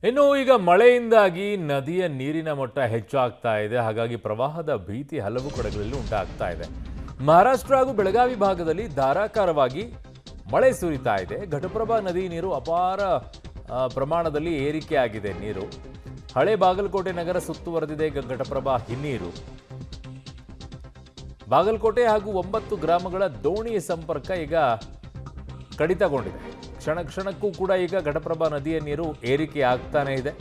ಇನ್ನು ಈಗ ಮಳೆಯಿಂದಾಗಿ ನದಿಯ ನೀರಿನ ಮಟ್ಟ ಹೆಚ್ಚಾಗ್ತಾ ಇದೆ. ಹಾಗಾಗಿ ಪ್ರವಾಹದ ಭೀತಿ ಹಲವು ಕಡೆಗಳಲ್ಲಿ ಉಂಟಾಗ್ತಾ ಇದೆ. ಮಹಾರಾಷ್ಟ್ರ ಹಾಗೂ ಬೆಳಗಾವಿ ಭಾಗದಲ್ಲಿ ಧಾರಾಕಾರವಾಗಿ ಮಳೆ ಸುರಿತಾ ಇದೆ. ಘಟಪ್ರಭಾ ನದಿ ನೀರು ಅಪಾರ ಪ್ರಮಾಣದಲ್ಲಿ ಏರಿಕೆಯಾಗಿದೆ. ನೀರು ಹಳೆ ಬಾಗಲಕೋಟೆ ನಗರ ಸುತ್ತುವರೆದಿದೆ ಘಟಪ್ರಭಾ ಹಿನ್ನೀರು. ಬಾಗಲಕೋಟೆ ಹಾಗೂ 9 ಗ್ರಾಮಗಳ ದೋಣಿ ಸಂಪರ್ಕ ಈಗ ಕಡಿತಗೊಂಡಿದೆ. ಕ್ಷಣ ಕ್ಷಣಕ್ಕೂ ಕೂಡ ಈಗ ಘಟಪ್ರಭಾ ನದಿಯ ನೀರು ಏರಿಕೆ ಆಗ್ತಾನೆ ಇದೆ.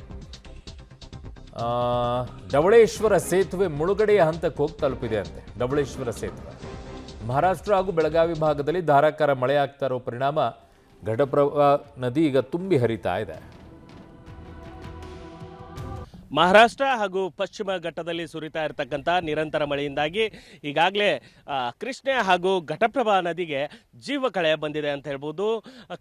ಢವಳೇಶ್ವರ ಸೇತುವೆ ಮುಳುಗಡೆಯ ಹಂತಕ್ಕೆ ಹೋಗಿ ತಲುಪಿದೆ ಅಂತೆ. ಢವಳೇಶ್ವರ ಸೇತುವೆ ಮಹಾರಾಷ್ಟ್ರ ಹಾಗೂ ಬೆಳಗಾವಿ ಭಾಗದಲ್ಲಿ ಧಾರಾಕಾರ ಮಳೆ ಆಗ್ತಾ ಇರೋ ಪರಿಣಾಮ ಘಟಪ್ರಭಾ ನದಿ ಈಗ ತುಂಬಿ ಹರಿತಾ ಇದೆ. ಮಹಾರಾಷ್ಟ್ರ ಹಾಗೂ ಪಶ್ಚಿಮ ಘಟ್ಟದಲ್ಲಿ ಸುರಿತಾ ಇರತಕ್ಕಂಥ ನಿರಂತರ ಮಳೆಯಿಂದಾಗಿ ಈಗಾಗಲೇ ಕೃಷ್ಣೆ ಹಾಗೂ ಘಟಪ್ರಭಾ ನದಿಗೆ ಜೀವಕಳೆ ಬಂದಿದೆ ಅಂತ ಹೇಳ್ಬೋದು.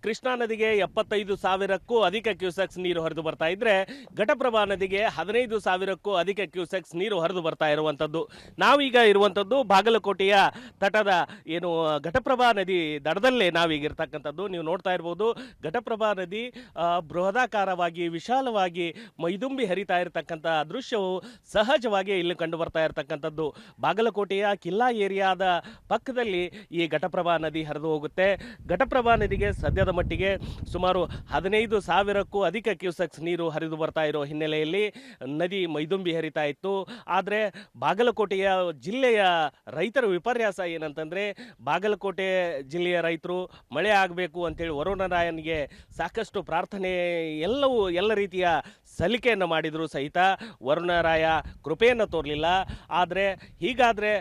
ಕೃಷ್ಣಾ ನದಿಗೆ 75,000ಕ್ಕೂ ಅಧಿಕ ಕ್ಯೂಸೆಕ್ಸ್ ನೀರು ಹರಿದು ಬರ್ತಾ ಇದ್ರೆ ಘಟಪ್ರಭಾ ನದಿಗೆ 15,000ಕ್ಕೂ ಅಧಿಕ ಕ್ಯೂಸೆಕ್ಸ್ ನೀರು ಹರಿದು ಬರ್ತಾ ಇರುವಂಥದ್ದು. ನಾವೀಗ ಇರುವಂಥದ್ದು ಬಾಗಲಕೋಟೆಯ ತಟದ ಏನು ಘಟಪ್ರಭಾ ನದಿ ದಡದಲ್ಲೇ ನಾವೀಗ ಇರ್ತಕ್ಕಂಥದ್ದು. ನೀವು ನೋಡ್ತಾ ಇರ್ಬೋದು, ಘಟಪ್ರಭಾ ನದಿ ಬೃಹದಾಕಾರವಾಗಿ ವಿಶಾಲವಾಗಿ ಮೈದುಂಬಿ ಹರಿತಾ ಇರ್ತಕ್ಕಂಥ ದೃಶ್ಯವು ಸಹಜವಾಗಿ ಇಲ್ಲಿ ಕಂಡು ಬರ್ತಾ ಇರತಕ್ಕಂಥದ್ದು. ಬಾಗಲಕೋಟೆಯ ಕಿಲ್ಲಾ ಏರಿಯಾದ ಪಕ್ಕದಲ್ಲಿ ಈ ಘಟಪ್ರಭಾ ನದಿ ಹರಿದು ಹೋಗುತ್ತೆ. ಘಟಪ್ರಭಾ ನದಿಗೆ ಸದ್ಯದ ಮಟ್ಟಿಗೆ ಸುಮಾರು 15,000ಕ್ಕೂ ಅಧಿಕ ಕ್ಯೂಸೆಕ್ಸ್ ನೀರು ಹರಿದು ಬರ್ತಾ ಇರೋ ಹಿನ್ನೆಲೆಯಲ್ಲಿ ನದಿ ಮೈದುಂಬಿ ಹರಿತಾ ಇತ್ತು. ಆದರೆ ಬಾಗಲಕೋಟೆಯ ಜಿಲ್ಲೆಯ ರೈತರ ವಿಪರ್ಯಾಸ ಏನಂತಂದರೆ, ಬಾಗಲಕೋಟೆ ಜಿಲ್ಲೆಯ ರೈತರು ಮಳೆ ಆಗಬೇಕು ಅಂತೇಳಿ ವರುಣರಾಯನಿಗೆ ಸಾಕಷ್ಟು ಪ್ರಾರ್ಥನೆ ಎಲ್ಲ ರೀತಿಯ ಸಲಿಕೆಯನ್ನು ಮಾಡಿದರೂ ಸಹಿತ ವರುಣರಾಯ ಕೃಪೆಯನ್ನು ತೋರಲಿಲ್ಲ. ಆದರೆ ಹೀಗಾದರೆ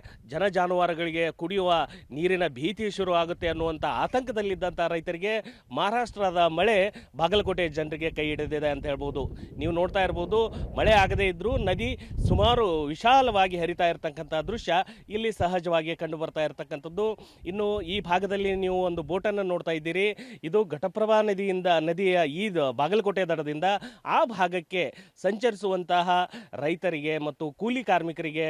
ಜಾನುವಾರುಗಳಿಗೆ ಕುಡಿಯುವ ನೀರಿನ ಭೀತಿ ಶುರು ಆಗುತ್ತೆ ಅನ್ನುವಂಥ ಆತಂಕದಲ್ಲಿದ್ದಂಥ ರೈತರಿಗೆ ಮಹಾರಾಷ್ಟ್ರದ ಮಳೆ ಬಾಗಲಕೋಟೆ ಜನರಿಗೆ ಕೈ ಹಿಡಿದಿದೆ ಅಂತ ಹೇಳ್ಬೋದು. ನೀವು ನೋಡ್ತಾ ಇರ್ಬೋದು, ಮಳೆ ಆಗದೇ ಇದ್ದರೂ ನದಿ ಸುಮಾರು ವಿಶಾಲವಾಗಿ ಹರಿತಾ ಇರತಕ್ಕಂಥ ದೃಶ್ಯ ಇಲ್ಲಿ ಸಹಜವಾಗಿ ಕಂಡು ಬರ್ತಾ ಇರತಕ್ಕಂಥದ್ದು. ಇನ್ನು ಈ ಭಾಗದಲ್ಲಿ ನೀವು ಒಂದು ಬೋಟನ್ನು ನೋಡ್ತಾ ಇದ್ದೀರಿ. ಇದು ಘಟಪ್ರಭಾ ನದಿಯ ಈ ಬಾಗಲಕೋಟೆ ದಡದಿಂದ ಆ ಭಾಗಕ್ಕೆ ಸಂಚರಿಸುವಂತಹ ರೈತರಿಗೆ ಮತ್ತು ಕೂಲಿ ಕಾರ್ಮಿಕರಿಗೆ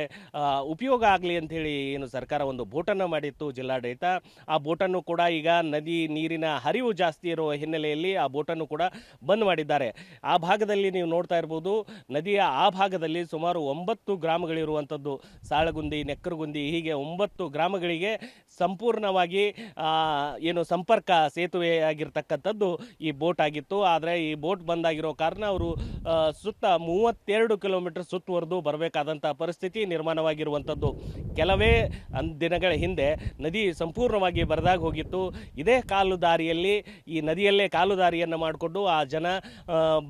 ಉಪಯೋಗ ಆಗಲಿ ಅಂಥೇಳಿ ಏನು ಸರ್ಕಾರ ಒಂದು ಬೋಟನ್ನು ಮಾಡಿತ್ತು ಜಿಲ್ಲಾಡಳಿತ. ಆ ಬೋಟನ್ನು ಕೂಡ ಈಗ ನದಿ ನೀರಿನ ಹರಿವು ಜಾಸ್ತಿ ಇರುವ ಹಿನ್ನೆಲೆಯಲ್ಲಿ ಆ ಬೋಟನ್ನು ಕೂಡ ಬಂದ್ ಮಾಡಿದ್ದಾರೆ. ಆ ಭಾಗದಲ್ಲಿ ನೀವು ನೋಡ್ತಾ ಇರ್ಬೋದು, ನದಿಯ ಆ ಭಾಗದಲ್ಲಿ ಸುಮಾರು 9 ಗ್ರಾಮಗಳಿರುವಂಥದ್ದು. ಸಾಳಗುಂದಿ, ನೆಕ್ಕರಗುಂದಿ, ಹೀಗೆ 9 ಗ್ರಾಮಗಳಿಗೆ ಸಂಪೂರ್ಣವಾಗಿ ಏನು ಸಂಪರ್ಕ ಸೇತುವೆಯಾಗಿರ್ತಕ್ಕಂಥದ್ದು ಈ ಬೋಟ್ ಆಗಿತ್ತು. ಆದರೆ ಈ ಬೋಟ್ ಬಂದಾಗಿರೋ ಕಾರಣ ಅವರು ಸುತ್ತ 32 ಕಿಲೋಮೀಟರ್ ಸುತ್ತುವರೆದು ಬರಬೇಕಾದಂಥ ಪರಿಸ್ಥಿತಿ ನಿರ್ಮಾಣವಾಗಿರುವಂಥದ್ದು. ಕೆಲವೇ ದಿನಗಳ ಹಿಂದೆ ನದಿ ಸಂಪೂರ್ಣವಾಗಿ ಬರದಾಗ ಹೋಗಿತ್ತು. ಇದೇ ಕಾಲು ದಾರಿಯಲ್ಲಿ, ಈ ನದಿಯಲ್ಲೇ ಕಾಲು ದಾರಿಯನ್ನು ಮಾಡಿಕೊಂಡು ಆ ಜನ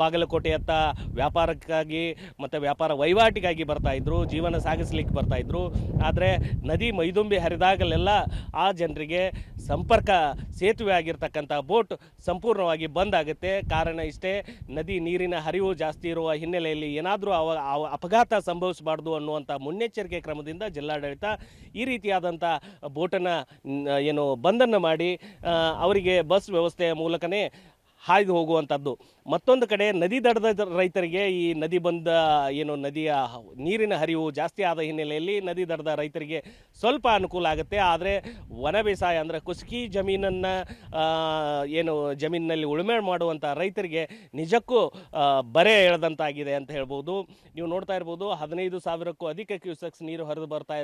ಬಾಗಲಕೋಟೆಯತ್ತ ವ್ಯಾಪಾರಕ್ಕಾಗಿ ಮತ್ತು ವ್ಯಾಪಾರ ವಹಿವಾಟಿಗಾಗಿ ಬರ್ತಾಯಿದ್ರು, ಜೀವನ ಸಾಗಿಸ್ಲಿಕ್ಕೆ ಬರ್ತಾಯಿದ್ರು. ಆದರೆ ನದಿ ಮೈದುಂಬಿ ಹರಿದಾಗಲೆಲ್ಲ ಆ ಜನರಿಗೆ ಸಂಪರ್ಕ ಸೇತುವೆ ಆಗಿರ್ತಕ್ಕಂಥ ಬೋಟ್ ಸಂಪೂರ್ಣವಾಗಿ ಬಂದಾಗುತ್ತೆ. ಕಾರಣ ಇಷ್ಟೇ, ನದಿ ನೀರಿನ ಹರಿವು ಜಾಸ್ತಿ ಇರುವ ಹಿನ್ನೆಲೆಯಲ್ಲಿ ಏನಾದರೂ ಅಪಘಾತ ಸಂಭವಿಸಬಾರ್ದು ಅನ್ನುವಂಥ ಮುನ್ನೆಚ್ಚರಿಕೆ ಕ್ರಮದಿಂದ ಜಿಲ್ಲಾಡಳಿತ ಈ ರೀತಿಯಾದಂಥ ಬೋಟನ್ನು ಏನು ಬಂದನ್ನು ಮಾಡಿ ಅವರಿಗೆ ಬಸ್ ವ್ಯವಸ್ಥೆಯ ಮೂಲಕನೇ ಹಾಯ್ದು ಹೋಗುವಂಥದ್ದು. ಮತ್ತೊಂದು ಕಡೆ ನದಿ ದಡದ ರೈತರಿಗೆ ಈ ನದಿ ಬಂದ ಏನು ನದಿಯ ನೀರಿನ ಹರಿವು ಜಾಸ್ತಿ ಆದ ಹಿನ್ನೆಲೆಯಲ್ಲಿ ನದಿ ದಡದ ರೈತರಿಗೆ ಸ್ವಲ್ಪ ಅನುಕೂಲ ಆಗುತ್ತೆ. ಆದರೆ ವನ ಬೇಸಾಯ ಅಂದರೆ ಕುಸ್ಕಿ ಜಮೀನನ್ನು ಏನು ಜಮೀನಿನಲ್ಲಿ ಉಳುಮೆ ಮಾಡುವಂಥ ರೈತರಿಗೆ ನಿಜಕ್ಕೂ ಬರೆ ಎಳೆದಂತಾಗಿದೆ ಅಂತ ಹೇಳ್ಬೋದು. ನೀವು ನೋಡ್ತಾ ಇರ್ಬೋದು, 15,000ಕ್ಕೂ ಅಧಿಕ ಕ್ಯೂಸೆಕ್ಸ್ ನೀರು ಹರಿದು ಬರ್ತಾ